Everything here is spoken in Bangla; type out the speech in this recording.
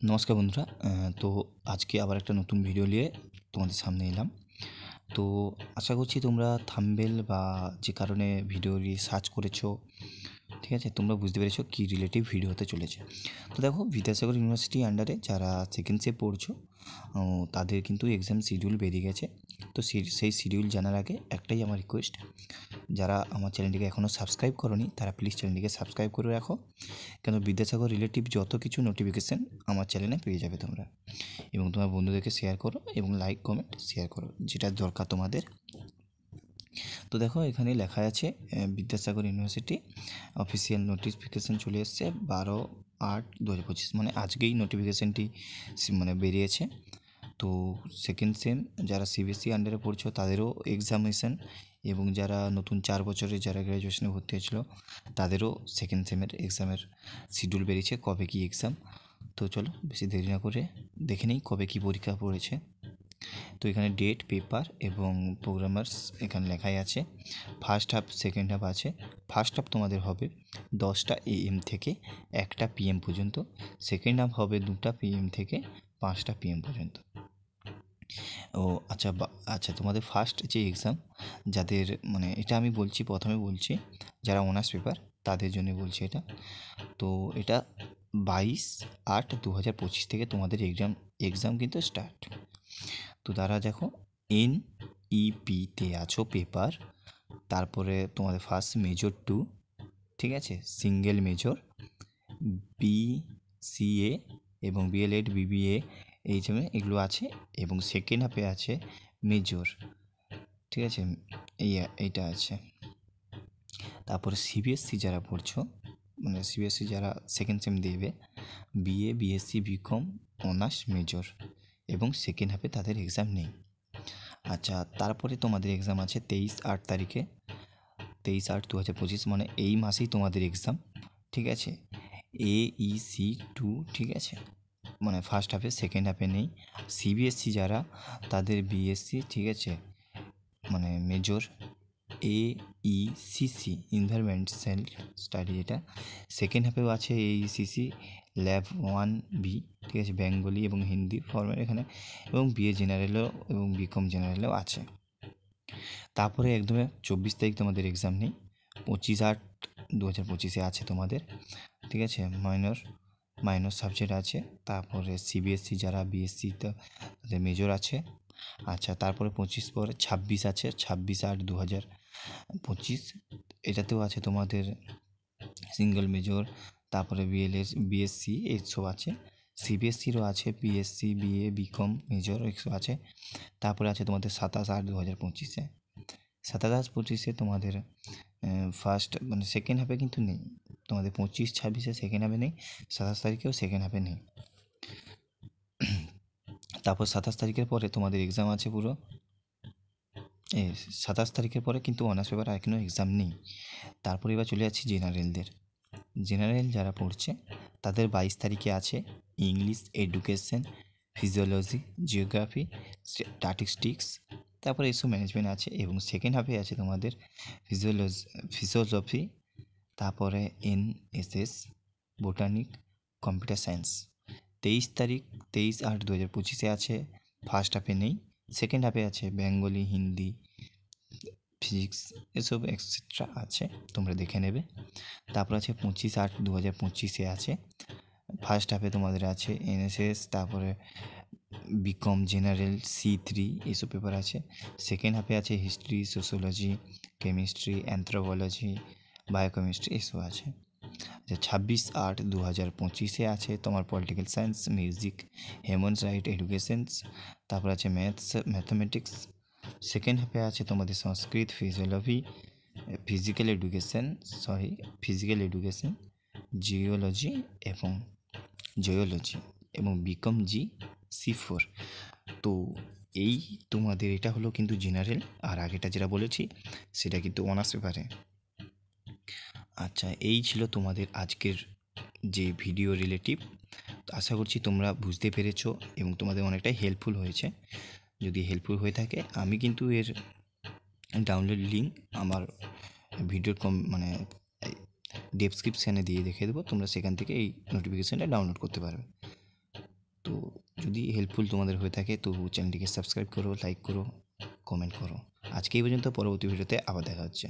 নমস্কার বন্ধুরা। তো আজকে আবার একটা নতুন ভিডিও নিয়ে তোমাদের সামনে এলাম। তো আশা করছি তোমরা থাম্বনেল বা যে কারণে ভিডিওটি সার্চ করেছো, ঠিক আছে, তোমরা বুঝতে পেরেছো কী রিলেটিভ ভিডিও হতে চলেছে। তো দেখো, বিদ্যাসাগর ইউনিভার্সিটি আন্ডারে যারা সেকেন্ড সেম পড়ছো তাদের কিন্তু এক্সাম শিডিউল বেরিয়ে গেছে। তো সেই শিডিউল জানার আগে একটাই আমার রিকোয়েস্ট, যারা আমার চ্যানেলটিকে এখনও সাবস্ক্রাইব করোনি তারা প্লিজ চ্যানেলটিকে সাবস্ক্রাইব করে রাখো, কেন বিদ্যাসাগর রিলেটিভ যত কিছু নোটিফিকেশান আমার চ্যানেলে পেয়ে যাবে তোমরা। এবং তোমার বন্ধুদেরকে শেয়ার করো এবং লাইক কমেন্ট শেয়ার করো, যেটা দরকার তোমাদের। তো দেখো, এখানে লেখা আছে বিদ্যাসাগর ইউনিভার্সিটি অফিসিয়াল নোটিফিকেশান চলে এসছে 12/8/2025, মানে আজকেই নোটিফিকেশানটি মানে বেরিয়েছে। তো সেকেন্ড সেম যারা সিবিএসসি আন্ডারে পড়ছো তাদেরও এক্সামিনেশান, এবং যারা নতুন 4 বছরে যারা গ্র্যাজুয়েশনে ভর্তি হয়েছিল তাদেরও সেকেন্ড সেমের এক্সামের শিডিউল বেরিয়েছে, কবে কী এক্সাম। তো চলো বেশি দেরি না করে দেখে নিই কবে কী পরীক্ষা পড়েছে। তো এখানে ডেট, পেপার এবং প্রোগ্রামার্স এখানে লেখাই আছে। ফার্স্ট হাফ, সেকেন্ড হাফ আছে। ফার্স্ট হাফ তোমাদের হবে 10টা AM থেকে 1টা PM পর্যন্ত। সেকেন্ড হাফ হবে 2টা PM থেকে 5টা PM পর্যন্ত। ও আচ্ছা, আচ্ছা, তোমাদের ফার্স্ট যে এক্সাম, যাদের মানে এটা আমি বলছি, প্রথমে বলছি যারা অনার্স পেপার তাদের জন্য বলছি এটা। তো এটা 22/8/2025 থেকে তোমাদের এক্সাম কিন্তু স্টার্ট। তো তারা দেখো, NEPতে আছো পেপার, তারপরে তোমাদের ফার্স্ট মেজর 2, ঠিক আছে, সিঙ্গেল মেজর, BCA এবং BLED BBA এগুলো আছে, এবং সেকেন্ড হাফে আছে মেজর, ঠিক আছে, এইটা আছে। তারপরে সিবিএসসি যারা পড়ছো, মানে সিবিএসসি যারা সেকেন্ড সেম দেবে, BA BSc BCom honours major, এবং সেকেন্ড হাফে তাদের এক্সাম নেই। আচ্ছা, তারপরে তোমাদের এক্সাম আছে 23/8 তারিখে, 23/8/2025, মানে এই মাসেই তোমাদের এক্সাম, ঠিক আছে, AEC 2, ঠিক আছে, মানে ফার্স্ট হাফে, সেকেন্ড হাফে নেই। সিবিএসসি যারা তাদের বিএসসি, ঠিক আছে, মানে মেজর AECC এনভায়রনমেন্টাল স্টাডি, এটা সেকেন্ড হাফেও আছে AECC ল্যাব 1B, ঠিক আছে, বেঙ্গলি এবং হিন্দি ফর্মের এখানে, এবং BA জেনারেলও এবং BCom জেনারেলও আছে। তারপরে একদমে 24 তারিখ তোমাদের এক্সাম নেই, 25/8/2025 আছে তোমাদের, ঠিক আছে, মাইনর সাবজেক্ট আছে। তারপরে সিবিএসসি যারা বিএসসি তাদের মেজর আছে। আচ্ছা, তারপরে 25 পরে 26 আছে, 26/8/2025, এটাতেও আছে তোমাদের সিঙ্গেল মেজর, তারপরে বিএসসি এইসব আছে। সিবিএসসিরও আছে বিএসসি BA BCom মেজর এইসব আছে। তারপরে আছে তোমাদের 27/8/2025, 27/8/2025 তোমাদের ফার্স্ট মানে সেকেন্ড হাফে কিন্তু নেই, তোমাদের 25-26 সেকেন্ড হাফে নেই, 27 তারিখেও সেকেন্ড হাফে নেই। তারপর 27 তারিখের পরে তোমাদের এক্সাম আছে পুরো 27 তারিখের পরে কিন্তু অনার্স পেপার আর কোনো এক্সাম নেই। তারপরে এবার চলে যাচ্ছি জেনারেলদের। জেনারেল যারা পড়ছে তাদের 22 তারিখে আছে English, education, physiology, geography, statistics, তারপরে এসব ম্যানেজমেন্ট আছে, এবং সেকেন্ড হাফে আছে তোমাদের ফিজিওলজি, তারপরে NSS, বোটানিক, কম্পিউটার সায়েন্স। 23 তারিখ, 23/8/2025 আছে, ফার্স্ট হাফে নেই, সেকেন্ড হাফে আছে বেঙ্গলি, হিন্দি, ফিজিক্স এসব এক্সেট্রা আছে, তোমরা দেখে নেবে। তারপর আছে 25/8/2025 আছে, ফার্স্ট হাফে তোমাদের আছে NSS, তারপরে BCom জেনারেল C3 এইসব পেপার আছে। সেকেন্ড হাফে আছে history, sociology, chemistry, anthropology, biochemistry এসব আছে। আচ্ছা, 26/8/2025 আছে তোমার political science, music, human right, educations, তারপর আছে ম্যাথমেটিক্স। সেকেন্ড হাফে আছে তোমাদের সংস্কৃত, ফিজিক্যাল এডুকেশন, জিওলজি এবং BCom C4। তো এই তোমাদের এটা হলো কিন্তু জেনারেল, আর আগেটা যেটা বলেছি সেটা কিন্তু অনার্স পেপারে। আচ্ছা, এই ছিল তোমাদের আজকের যে ভিডিও রিলেটিভ। আশা করছি তোমরা বুঝতে পেরেছো এবং তোমাদের অনেকটাই হেল্পফুল হয়েছে। যদি হেল্পফুল হয়ে থাকে, আমি কিন্তু এর ডাউনলোড লিঙ্ক আমার ভিডিওর মানে ডেসক্রিপশানে দিয়ে দেখে দেবো, তোমরা সেখান থেকে এই নোটিফিকেশানটা ডাউনলোড করতে পারবে। যদি হেল্পফুল তোমাদের হয়ে থাকে তো চ্যানেলটিকে সাবস্ক্রাইব করো, লাইক করো, কমেন্ট করো। আজকে এই পর্যন্ত, পরবর্তী ভিডিওতে আবার দেখা হচ্ছে।